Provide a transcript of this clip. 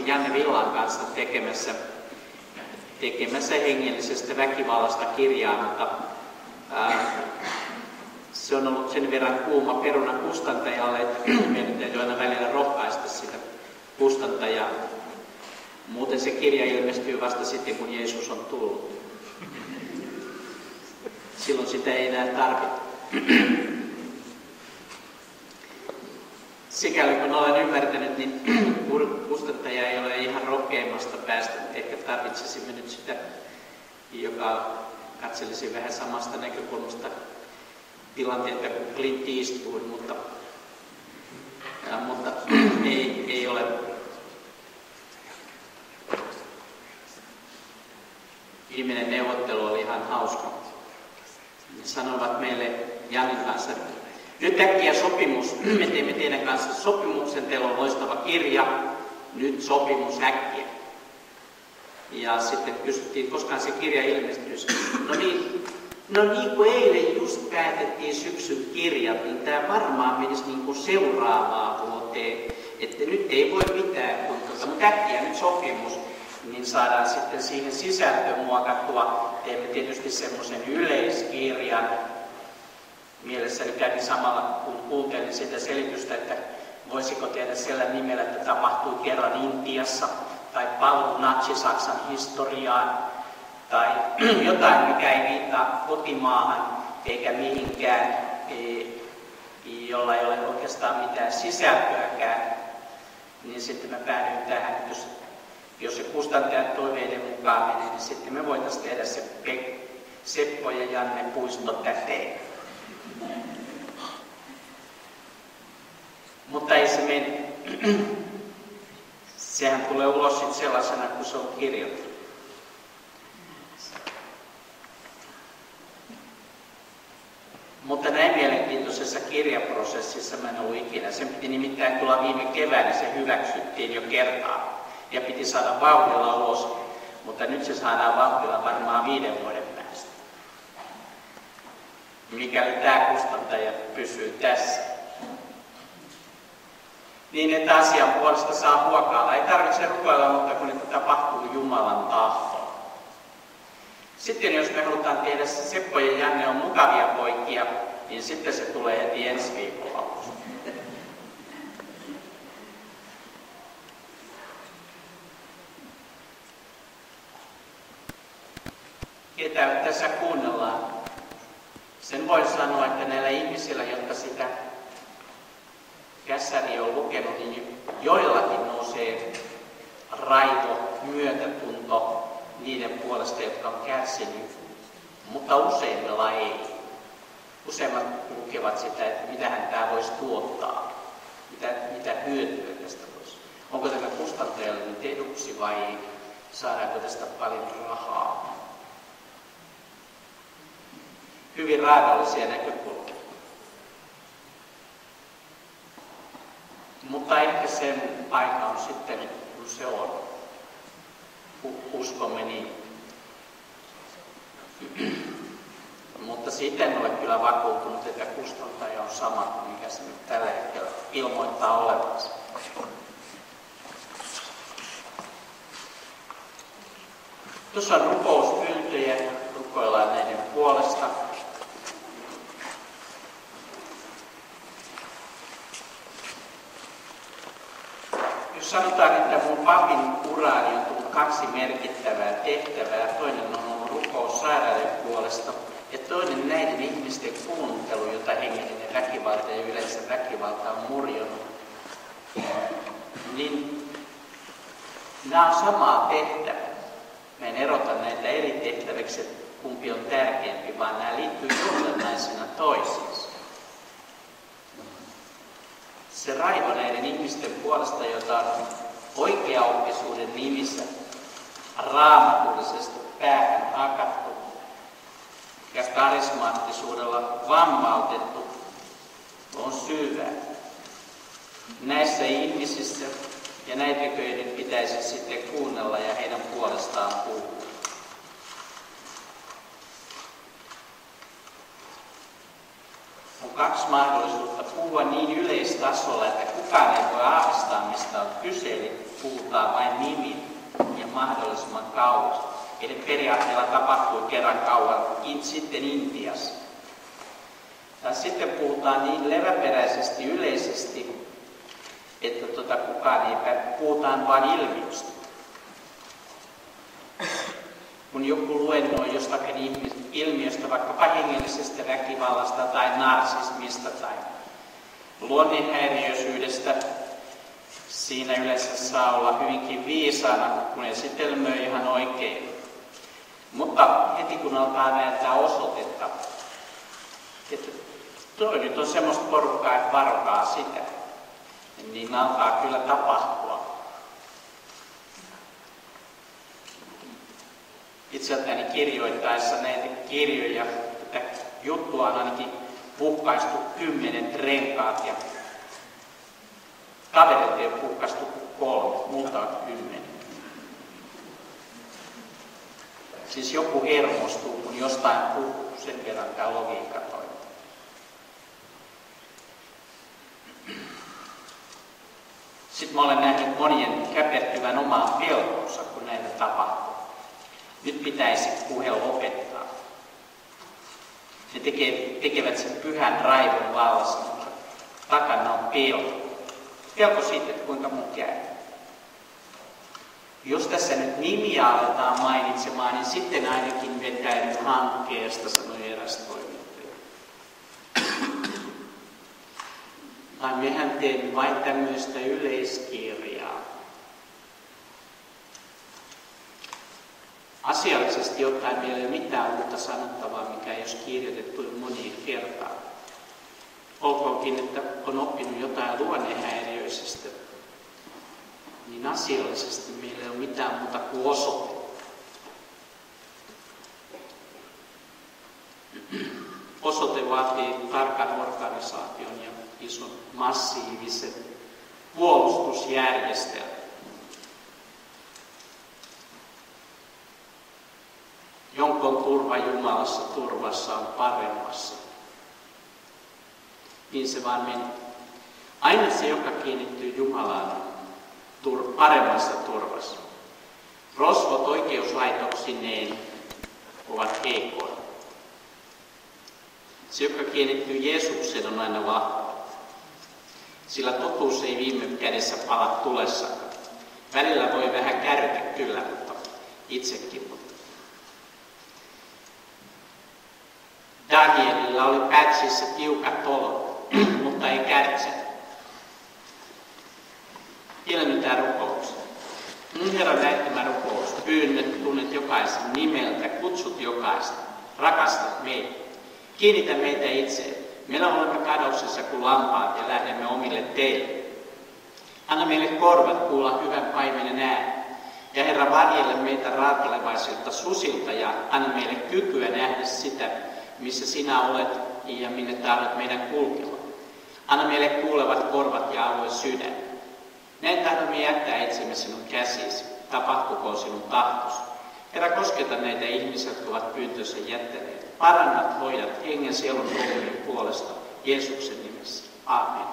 Janne Villan kanssa tekemässä hengellisestä väkivallasta kirjaa, mutta se on ollut sen verran kuuma peruna kustantajalle, että meidän täytyy aina välillä rohkaista sitä kustantajaa. Muuten se kirja ilmestyy vasta sitten, kun Jeesus on tullut. Silloin sitä ei enää tarvita. Sikäli kun olen ymmärtänyt, niin kustantaja ei ole ihan rohkeimmasta päästä. Ehkä tarvitsisimme nyt sitä, joka katselisi vähän samasta näkökulmasta tilanteita kuin Clint Eastwood, mutta ei ole. Viimeinen neuvottelu oli ihan hauska. Ne sanoivat meille Janin kanssa, että nyt äkkiä sopimus, me teemme teidän kanssa sopimuksen, teillä on loistava kirja, nyt sopimus äkkiä. Ja sitten kysyttiin, koskaan se kirja ilmestyisi. No niin kuin eilen just päätettiin syksyn kirjat, niin tämä varmaan menisi niin kuin seuraavaan vuoteen. Että nyt ei voi mitään, mutta äkkiä nyt sopimus, niin saadaan sitten siihen sisältöön muokattua. Teemme tietysti semmoisen yleiskirjan. Mielessäni kävi samalla, kun kuuntelin sitä selitystä, että voisiko tehdä sillä nimellä, että tapahtui kerran Intiassa, tai paluu Natsi-Saksan historiaan, tai jotain, mikä ei viittaa kotimaahan eikä mihinkään, jolla ei ole oikeastaan mitään sisältöäkään, niin sitten mä päädyin tähän, että jos se kustantajan toiveiden mukaan menee, niin sitten me voitaisiin tehdä se Seppo ja Janne Puisto täteen. Mutta ei se mene. Sehän tulee ulos sitten sellaisena, kun se on kirjoitettu. Mutta näin mielenkiintoisessa kirjaprosessissa mä en ollut ikinä. Sen piti nimittäin tulla viime keväänä, se hyväksyttiin jo kertaa. Ja piti saada vauhdilla ulos, mutta nyt se saadaan vauhdilla varmaan 5 vuoden päästä. Mikäli tämä kustantaja pysyy tässä. Niin, että asian puolesta saa huokailla. Ei tarvitse rukoilla, mutta kun että tapahtuu Jumalan tahto. Sitten jos me halutaan tehdä se Seppo ja Janne on mukavia poikia, niin sitten se tulee heti ensi viikolla. Ketä tässä kuunnellaan? Sen voi sanoa, että näillä ihmisillä, jotka sitä kässäri on lukenut, niin joillakin nousee raivo, myötätunto niiden puolesta, jotka on kärsinyt, mutta useimmilla ei. Useimmat lukevat sitä, että mitähän tämä voisi tuottaa, mitä hyötyä tästä voisi. Onko tämä kustantajalle nyt eduksi vai saadaanko tästä paljon rahaa? Hyvin raadollisia näkökulmia. Mutta ehkä sen aika on sitten, kun se on. Uskomme niin. Mutta sitten olen kyllä vakuuttunut, että kustantaja on sama kuin mikä se nyt tällä hetkellä ilmoittaa olevansa. Tuossa on rukouspyyntöjä, rukoillaan näiden puolesta. Jos sanotaan, että mun papin uraani on tullut 2 merkittävää tehtävää, toinen on ollut rukous sairaiden puolesta ja toinen näiden ihmisten kuuntelu, jota hengellinen väkivalta ja yleensä väkivalta on murjonut, niin nämä on samaa tehtävää. Mä en erota näitä eri tehtäviksi, että kumpi on tärkeämpi, vaan nämä liittyy johdannaisena toisiinsa. Se raivo näiden ihmisten puolesta, jota on oikeaoppisuuden nimissä raamatullisesti päähän hakattu ja karismaattisuudella vammautettu, on syvä. Näissä ihmisissä ja näitäkö heidän pitäisi sitten kuunnella ja heidän puolestaan puhua. On 2 mahdollisuutta puhua puhua niin yleistasolla, että kukaan ei voi aavistaa, mistä on kyse, eli puhutaan vain nimin ja mahdollisimman kauas. Eli periaatteella tapahtui kerran kauan sitten Intiassa. Tai sitten puhutaan niin leväperäisesti, yleisesti, että kukaan ei puhutaan vain ilmiöstä. Kun joku luennoi jostakin ilmiöstä, vaikkapa hengellisestä väkivallasta tai narsismista tai luonnehäiriöisyydestä, siinä yleensä saa olla hyvinkin viisaana, kun esitelmöi ihan oikein. Mutta heti kun alkaa näyttää osoitetta, että toi nyt on semmoista porukkaa, että varokaa sitä, niin alkaa kyllä tapahtua. Itseltäni kirjoittaessa näitä kirjoja, että juttua on ainakin puhkaistu 10 renkaat ja kaverit ei ole puhkaistu 3, multa on 10. Siis joku hermostuu, kun jostain puhuu, sen verran tämä logiikka toimii. Sitten mä olen nähnyt monien käpertyvän omaan pelkoonsa, kun näitä tapahtuu. Nyt pitäisi puhe lopettaa. Ne tekevät sen pyhän raivon vallassa, mutta takana on pelko. Pelko siitä, että kuinka mun käy. Jos tässä nyt nimiä aletaan mainitsemaan, niin sitten ainakin vetäydy hankkeesta, sanoi eräs toimittaja. Vai mehän teemme vain tämmöistä yleiskirjaa. Asiallisesti ottaen meillä ei ole mitään uutta sanottavaa, mikä ei olisi kirjoitettu jo moniin kertaan. Olkoonkin, että on oppinut jotain luonnehäiriöisestä, niin asiallisesti meillä ei ole mitään muuta kuin osoite. Osoite vaatii tarkan organisaation ja ison massiivisen puolustusjärjestelmän. Jonkun turva Jumalassa turvassa on paremmassa. Niin se vaan meni. Aina se, joka kiinnittyy Jumalaan, on paremmassa turvassa. Rosvot oikeuslaitoksineen ovat heikkoja. Se, joka kiinnittyy Jeesukseen, on aina vahva. Sillä totuus ei viime kädessä pala tulessakaan. Välillä voi vähän kärkä kyllä, mutta itsekin. Danielilla oli pätsissä tiukat olot, mutta ei kärtsä. Ilmennytään rukouksen. Herran näyttämä rukous, pyynnöt, tunnet jokaisen nimeltä, kutsut jokaista, rakastat meitä. Kiinnitä meitä itseen. Meillä olemme kadoksissa kuin lampaat ja lähdemme omille teille. Anna meille korvat kuulla hyvän paimenen äänen. Ja Herra, varjelle meitä raatalevaisilta susilta ja anna meille kykyä nähdä sitä, missä sinä olet ja minne tahdot meidän kulkeva. Anna meille kuulevat korvat ja avoin sydän. Näin tahdomme jättää itsemme sinun käsisi. Tapahtukoon sinun tahtosi. Herra, kosketa näitä ihmisiä, jotka ovat pyyntönsä jättäneet. Parannat, hoidat hengen, sielun, ruumiin puolesta. Jeesuksen nimessä. Aamen.